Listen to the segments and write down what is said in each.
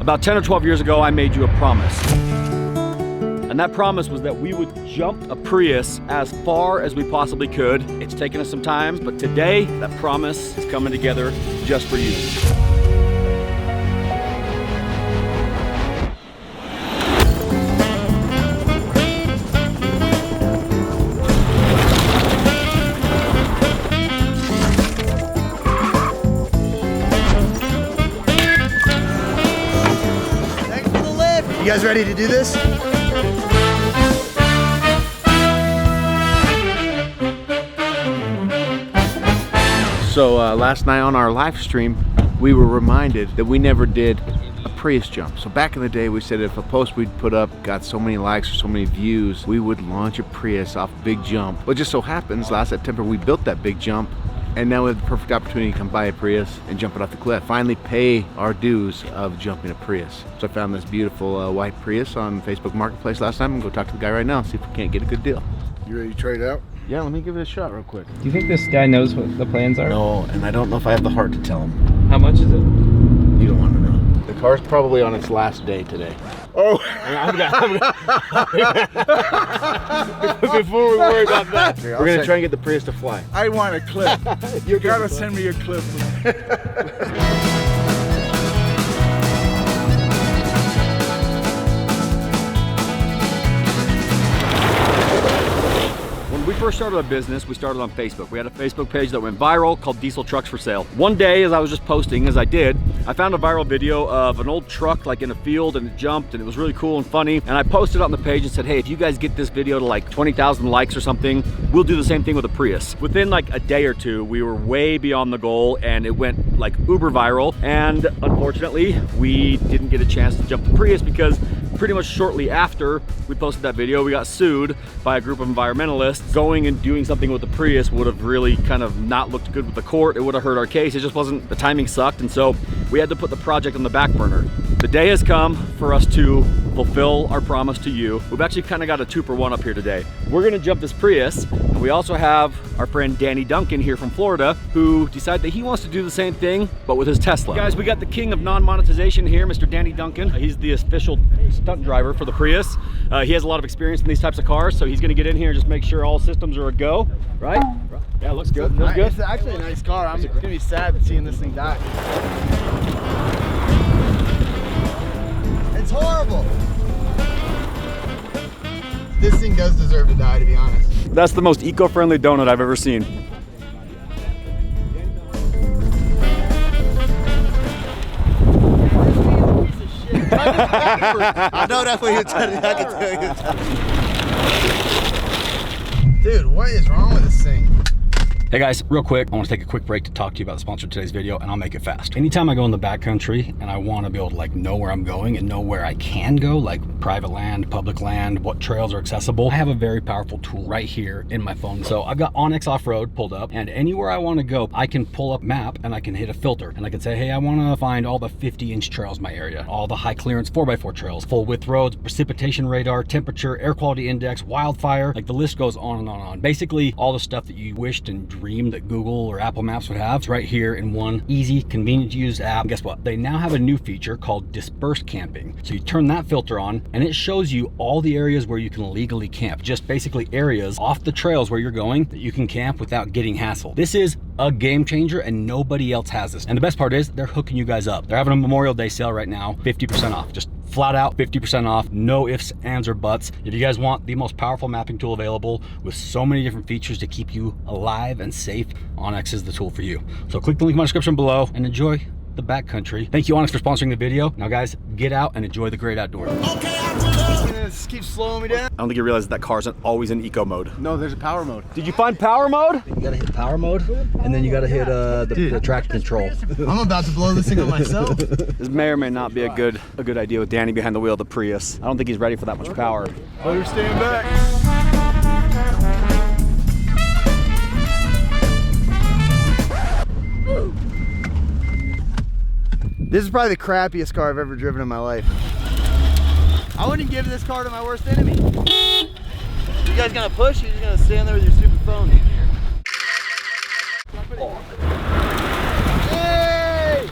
About 10 or 12 years ago, I made you a promise. And that promise was that we would jump a Prius as far as we possibly could. It's taken us some time, but today, that promise is coming together just for you. Thanks for the lift. You guys ready to do this? So last night on our live stream, we were reminded that we never did a Prius jump. So back in the day, we said if a post we'd put up got so many likes or so many views, we would launch a Prius off a big jump. But it just so happens last September we built that big jump, and now we have the perfect opportunity to come buy a Prius and jump it off the cliff. Finally pay our dues of jumping a Prius. So I found this beautiful white Prius on Facebook Marketplace last time. I'm gonna go talk to the guy right now and see if we can't get a good deal. You ready to trade out? Yeah, let me give it a shot real quick. Do you think this guy knows what the plans are? No, and I don't know if I have the heart to tell him. How much is it? You don't want to know. The car's probably on its last day today. Oh! Before we worry about that, Okay, we're going to try and get the Prius to fly. I want a clip. You gotta send me a clip. When we first started our business, we started on Facebook. We had a Facebook page that went viral called Diesel Trucks for Sale. One day, as I was just posting, as I did, I found a viral video of an old truck like in a field, and it jumped, and it was really cool and funny. And I posted it on the page and said, hey, if you guys get this video to like 20,000 likes or something, we'll do the same thing with a Prius. Within like a day or two, we were way beyond the goal, and it went like uber viral. And unfortunately, we didn't get a chance to jump the Prius because pretty much shortly after we posted that video, we got sued by a group of environmentalists. Going and doing something with the Prius would have really kind of not looked good with the court. It would have hurt our case. It just wasn't, the timing sucked, and so we had to put the project on the back burner. The day has come for us to fulfill our promise to you. We've actually kind of got a 2-for-1 up here today. We're gonna jump this Prius, and we also have our friend Duncan here from Florida, who decided that he wants to do the same thing, but with his Tesla. Guys, we got the king of non-monetization here, Mr. Duncan. He's the official stunt driver for the Prius. He has a lot of experience in these types of cars, so he's gonna get in here and just make sure all systems are a go, right? Yeah, looks good. Looks good. It's actually a nice car. I'm gonna be sad seeing this thing die. It's horrible. This thing does deserve to die, to be honest. That's the most eco-friendly donut I've ever seen. I know that's what you're telling me. I can tell you. Dude, what is wrong with this thing? Hey guys, real quick, I want to take a quick break to talk to you about the sponsor of today's video, and I'll make it fast. Anytime I go in the backcountry and I want to be able to like know where I'm going and know where I can go, like private land, public land, what trails are accessible, I have a very powerful tool right here in my phone. So I've got Onyx Off-Road pulled up, and anywhere I want to go, I can pull up map and I can hit a filter, and I can say, hey, I want to find all the 50-inch trails in my area, all the high clearance 4x4 trails, full width roads, precipitation radar, temperature, air quality index, wildfire, like the list goes on and on and on. Basically, all the stuff that you wished and dreamed that Google or Apple Maps would have, it's right here in one easy, convenient to use app. And guess what? They now have a new feature called dispersed camping. So you turn that filter on and it shows you all the areas where you can legally camp. Just basically areas off the trails where you're going that you can camp without getting hassled. This is a game changer and nobody else has this. And the best part is they're hooking you guys up. They're having a Memorial Day sale right now, 50% off. Just flat out 50% off, no ifs, ands, or buts. If you guys want the most powerful mapping tool available with so many different features to keep you alive and safe, Onyx is the tool for you. So click the link in my description below and enjoy the backcountry. Thank you, Onyx, for sponsoring the video. Now guys, get out and enjoy the great outdoors. Okay, this keeps slowing me down. I don't think you realize that car isn't always in eco mode. No, there's a power mode. Did you find power mode? You gotta hit power mode, and then you gotta hit the traction control. I'm about to blow this thing up myself. This may or may not be a good idea with Danny behind the wheel of the Prius. I don't think he's ready for that much power. Better stand back. This is probably the crappiest car I've ever driven in my life. I wouldn't give this car to my worst enemy. You guys gonna push? You're just gonna stand there with your stupid phone. Hey!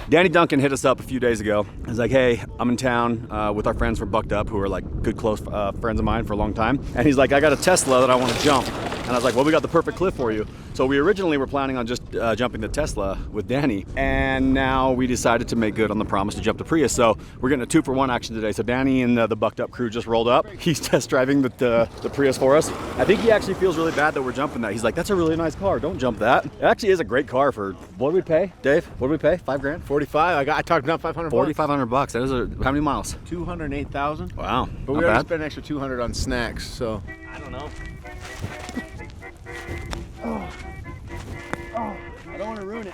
Danny Duncan hit us up a few days ago. He's like, hey, I'm in town with our friends from Bucked Up, who are like good close friends of mine for a long time. And he's like, I got a Tesla that I want to jump. And I was like, well, we got the perfect cliff for you. So we originally were planning on just jumping the Tesla with Danny. And now we decided to make good on the promise to jump the Prius. So we're getting a 2-for-1 action today. So Danny and the Bucked Up crew just rolled up. He's test driving the Prius for us. I think he actually feels really bad that we're jumping that. He's like, that's a really nice car. Don't jump that. It actually is a great car for, what did we pay, Dave? What did we pay? 5 grand? 45. I talked about 500. 4,500 bucks. That is how many miles? 208,000. Wow. But we already spent an extra 200 on snacks, so. I don't know. I don't want to ruin it.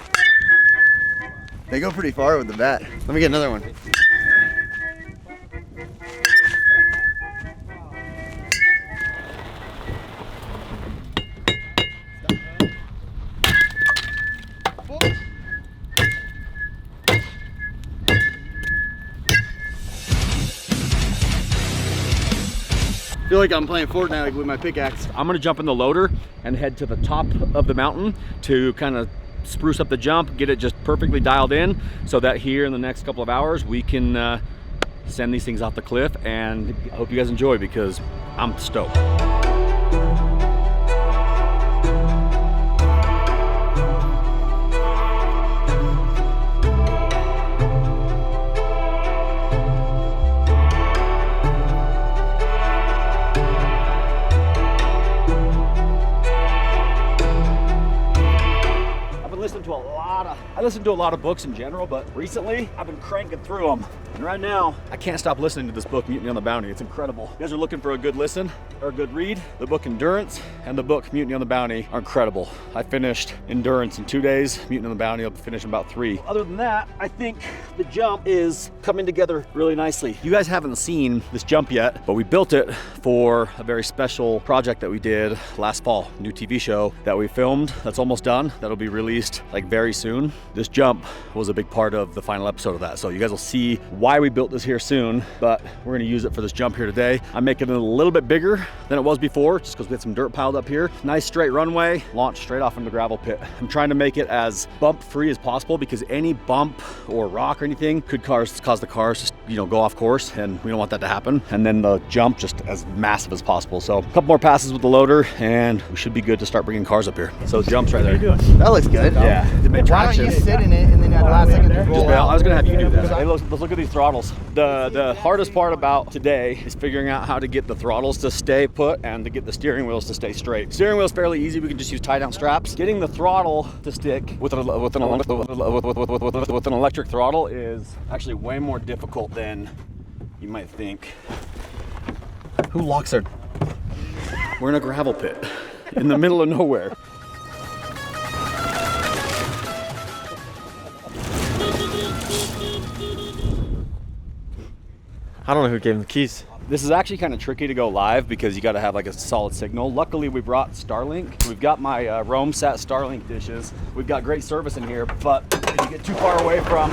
They go pretty far with the bat. Let me get another one. I feel like I'm playing Fortnite with my pickaxe. I'm gonna jump in the loader and head to the top of the mountain to kind of spruce up the jump, get it just perfectly dialed in, so that here in the next couple of hours we can send these things off the cliff. And I hope you guys enjoy, because I'm stoked. I listen to a lot of books in general, but recently I've been cranking through them. And right now, I can't stop listening to this book, Mutiny on the Bounty. It's incredible. You guys are looking for a good listen or a good read? The book Endurance and the book Mutiny on the Bounty are incredible. I finished Endurance in 2 days. Mutiny on the Bounty I'll finish in about 3. Other than that, I think the jump is coming together really nicely. You guys haven't seen this jump yet, but we built it for a very special project that we did last fall. New TV show that we filmed that's almost done. That'll be released like very soon. This jump was a big part of the final episode of that. So you guys will see why we built this here soon, but we're gonna use it for this jump here today. I'm making it a little bit bigger than it was before, just because we had some dirt piled up here. Nice straight runway, launch straight off into the gravel pit. I'm trying to make it as bump free as possible, because any bump or rock or anything could cause the cars to, you know, go off course, and we don't want that to happen. And then the jump just as massive as possible. So a couple more passes with the loader and we should be good to start bringing cars up here. So the jump's right there. That looks good. Yeah, the mid Why don't traction. you sit in it and then at the last second just roll out? I was gonna have you do that. Hey, let's look at these throttles. The hardest part about today is figuring out how to get the throttles to stay put and to get the steering wheels to stay straight. Steering wheel's fairly easy. We can just use tie down straps. Getting the throttle to stick with an electric throttle is actually way more difficult than you might think. Who locks their... We're in a gravel pit in the middle of nowhere. I don't know who gave him the keys. This is actually kind of tricky to go live because you got to have like a solid signal. Luckily, we brought Starlink. We've got my RoamSat Starlink dishes. We've got great service in here, but if you get too far away from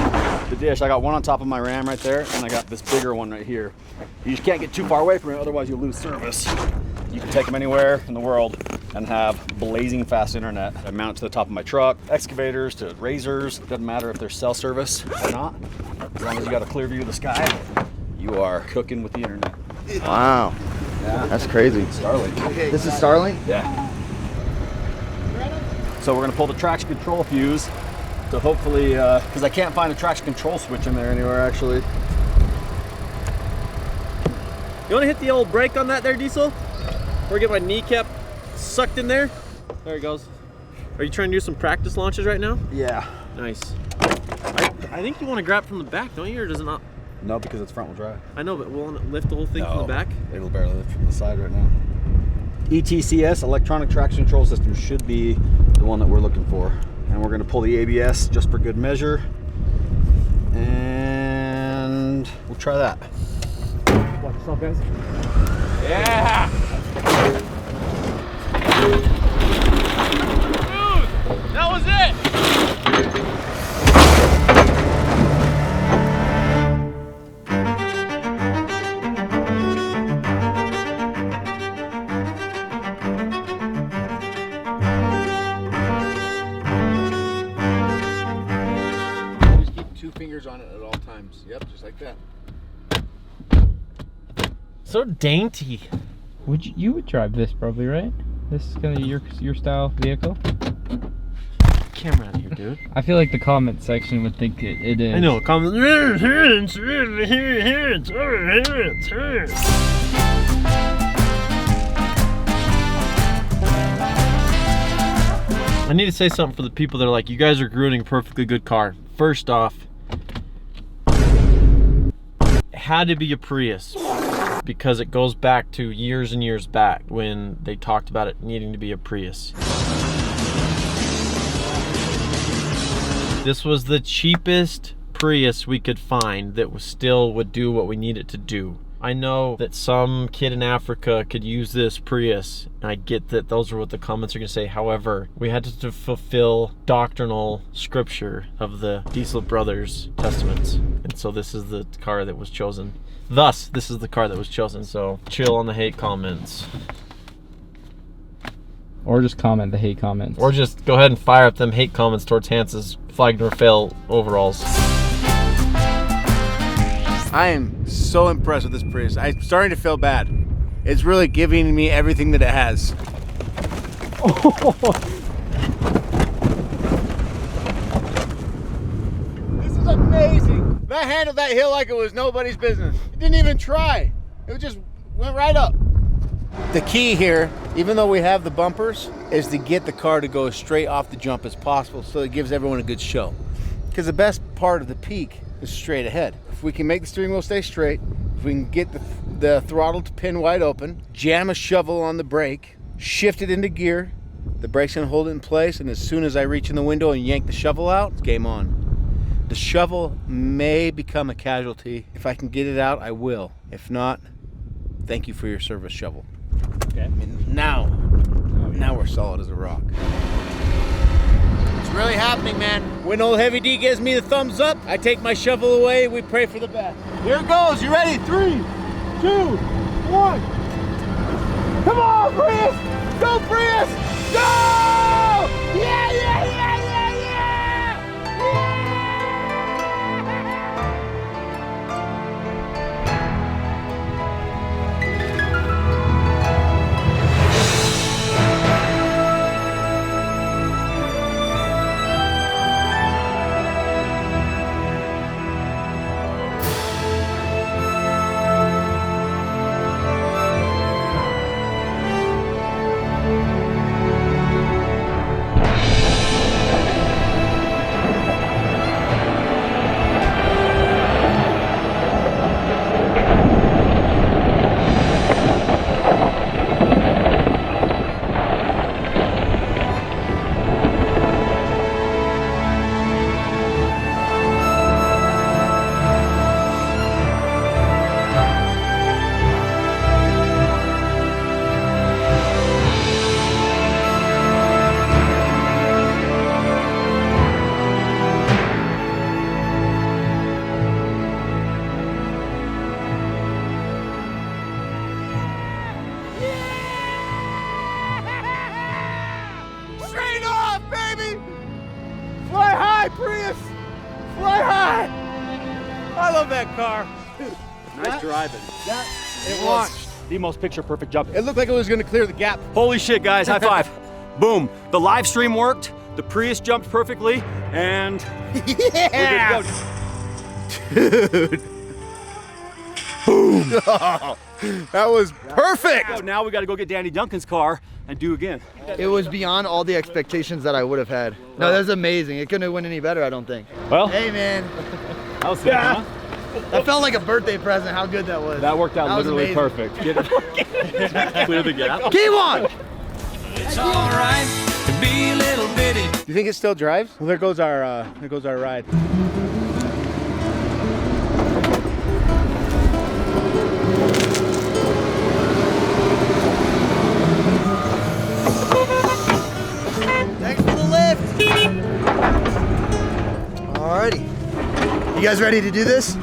the dish, I got one on top of my Ram right there, and I got this bigger one right here. You just can't get too far away from it, otherwise you'll lose service. You can take them anywhere in the world and have blazing fast internet. I mount it to the top of my truck, excavators to razors. Doesn't matter if they're cell service or not. As long as you got a clear view of the sky, you are cooking with the internet. Wow. Yeah. That's crazy. Starlink. This is Starlink? Yeah. So we're gonna pull the traction control fuse to hopefully, because I can't find a traction control switch in there anywhere actually. You want to hit the old brake on that there, Diesel? Or get my kneecap sucked in there? There it goes. Are you trying to do some practice launches right now? Yeah. Nice. I think you want to grab from the back, don't you? Or does it not? No, because it's front wheel drive. I know, but will it lift the whole thing from the back? It'll barely lift from the side right now. ETCS, electronic traction control system, should be the one that we're looking for. And we're gonna pull the ABS just for good measure. And we'll try that. Watch yourself, guys. Yeah! Dude, that was it! 2 fingers on it at all times. Yep, just like that. So dainty. You would drive this probably, right? This is gonna be your style vehicle. Camera out of here, dude. I feel like the comment section would think it is. I know. Comment. I need to say something for the people that are like, you guys are ruining a perfectly good car. First off, it had to be a Prius because it goes back to years and years back when they talked about it needing to be a Prius. This was the cheapest Prius we could find that was still would do what we need it to do. I know that some kid in Africa could use this Prius, and I get that those are what the comments are gonna say. However, we had to fulfill doctrinal scripture of the Diesel Brothers testaments. And so this is the car that was chosen. Thus, this is the car that was chosen. So chill on the hate comments. Or just comment the hate comments. Or just go ahead and fire up them hate comments towards Hans's flag nor fail overalls. I am so impressed with this Prius. I'm starting to feel bad. It's really giving me everything that it has. This is amazing. That handled that hill like it was nobody's business. It didn't even try. It just went right up. The key here, even though we have the bumpers, is to get the car to go as straight off the jump as possible so it gives everyone a good show. Because the best part of the peak is straight ahead. If we can make the steering wheel stay straight, if we can get the throttle to pin wide open, jam a shovel on the brake, shift it into gear, the brake's gonna hold it in place, and as soon as I reach in the window and yank the shovel out, it's game on. The shovel may become a casualty. If I can get it out, I will. If not, thank you for your service, shovel. Okay. I mean, now we're solid as a rock. It's really happening, man. When old Heavy D gives me the thumbs up, I take my shovel away, we pray for the best. Here it goes, you ready? 3, 2, 1. Come on, Prius! Go, Prius! Go! Yeah, yeah, yeah, yeah, yeah! Straight off, baby! Fly high, Prius! Fly high! I love that car. Nice driving. It launched. The most picture perfect jump. It looked like it was gonna clear the gap. Holy shit, guys, high five. Boom. The live stream worked, the Prius jumped perfectly, and Yeah! we're good to go. Dude. Boom. That was perfect. So now we gotta go get Danny Duncan's car and do again. It was beyond all the expectations that I would have had. No, that was amazing. It couldn't have went any better, I don't think. Well, Hey, man. that was sick, huh? That felt like a birthday present, how good that was. That worked out That was literally amazing. perfect. Get it. Clear the gap. Keep on! It's alright to be a little bitty. Do you think it still drives? Well, there goes our ride. Thanks for the lift. Alrighty. You guys ready to do this?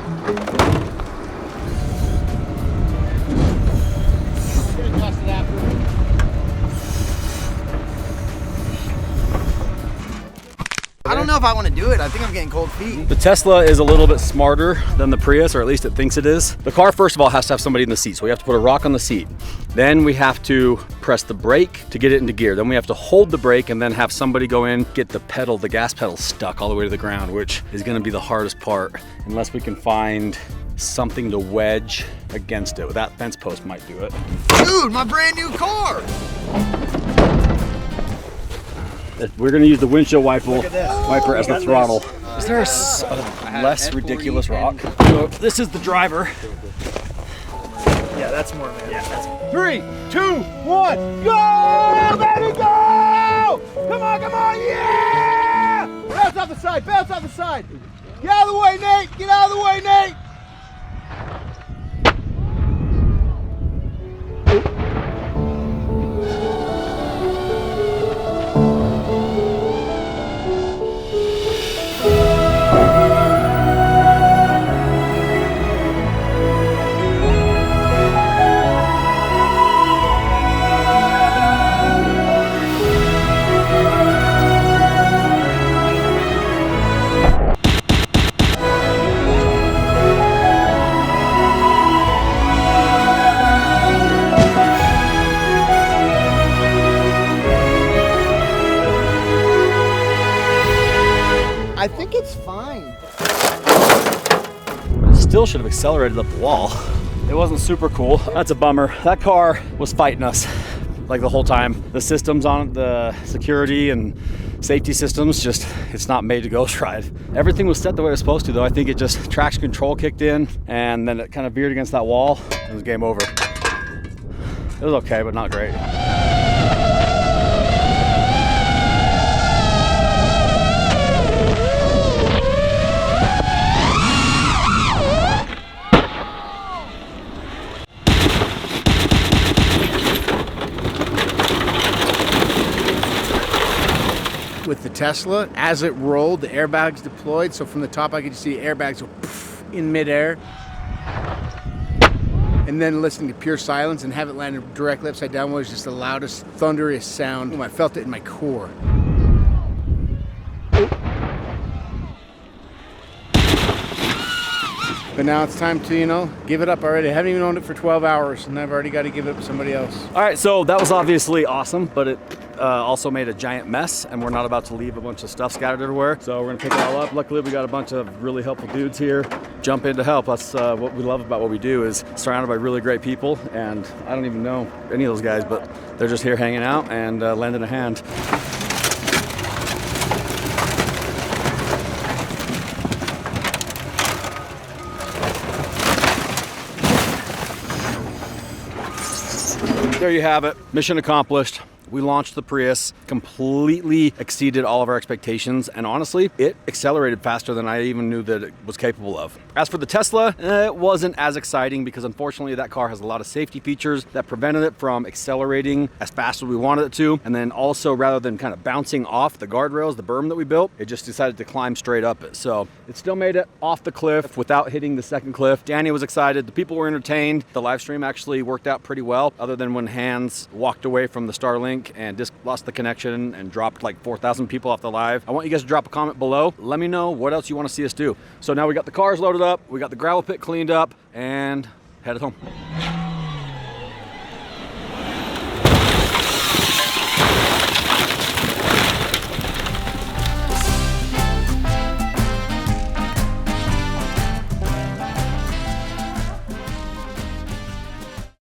I don't know know if I want to do it. I think I'm getting cold feet. The Tesla is a little bit smarter than the Prius, or at least it thinks it is. The car, first of all, has to have somebody in the seat. So we have to put a rock on the seat. Then we have to press the brake to get it into gear. Then we have to hold the brake and then have somebody go in, get the pedal, the gas pedal stuck all the way to the ground, which is gonna be the hardest part, unless we can find something to wedge against it. That fence post might do it. Dude, my brand new car. We're gonna use the windshield wiper as the throttle. Is there a less ridiculous rock? So this is the driver. Yeah, that's more man. Yeah, that's 3, 2, 1, go! Baby, go! Come on, yeah! Bounce off the side, bounce off the side. Get out of the way, Nate! Get out of the way, Nate! I think it's fine. Still should have accelerated up the wall. It wasn't super cool. That's a bummer. That car was fighting us like the whole time. The systems on it, the security and safety systems, just, it's not made to ghost ride. Everything was set the way it was supposed to though. I think it just, traction control kicked in and then it kind of veered against that wall. It was game over. It was okay, but not great. With the Tesla, as it rolled, the airbags deployed. So from the top, I could see airbags go poof in midair. And then listening to pure silence and have it land directly upside down was just the loudest, thunderous sound. I felt it in my core. But now it's time to, you know, give it up already. I haven't even owned it for 12 hours and I've already got to give it up to somebody else. All right, so that was obviously awesome, but it also made a giant mess and we're not about to leave a bunch of stuff scattered everywhere. So we're gonna pick it all up. Luckily, we got a bunch of really helpful dudes here. Jump in to help. That's what we love about what we do, is surrounded by really great people. And I don't even know any of those guys, but they're just here hanging out and lending a hand. There you have it. Mission accomplished. We launched the Prius, completely exceeded all of our expectations, and honestly, it accelerated faster than I even knew that it was capable of. As for the Tesla, it wasn't as exciting because unfortunately that car has a lot of safety features that prevented it from accelerating as fast as we wanted it to, and then also rather than kind of bouncing off the guardrails, the berm that we built, it just decided to climb straight up it. So it still made it off the cliff without hitting the second cliff. Danny was excited, the people were entertained. The live stream actually worked out pretty well, other than when Hans walked away from the Starlink and just lost the connection and dropped like 4,000 people off the live. I want you guys to drop a comment below. Let me know what else you want to see us do. So now we got the cars loaded up, we got the gravel pit cleaned up, and headed home.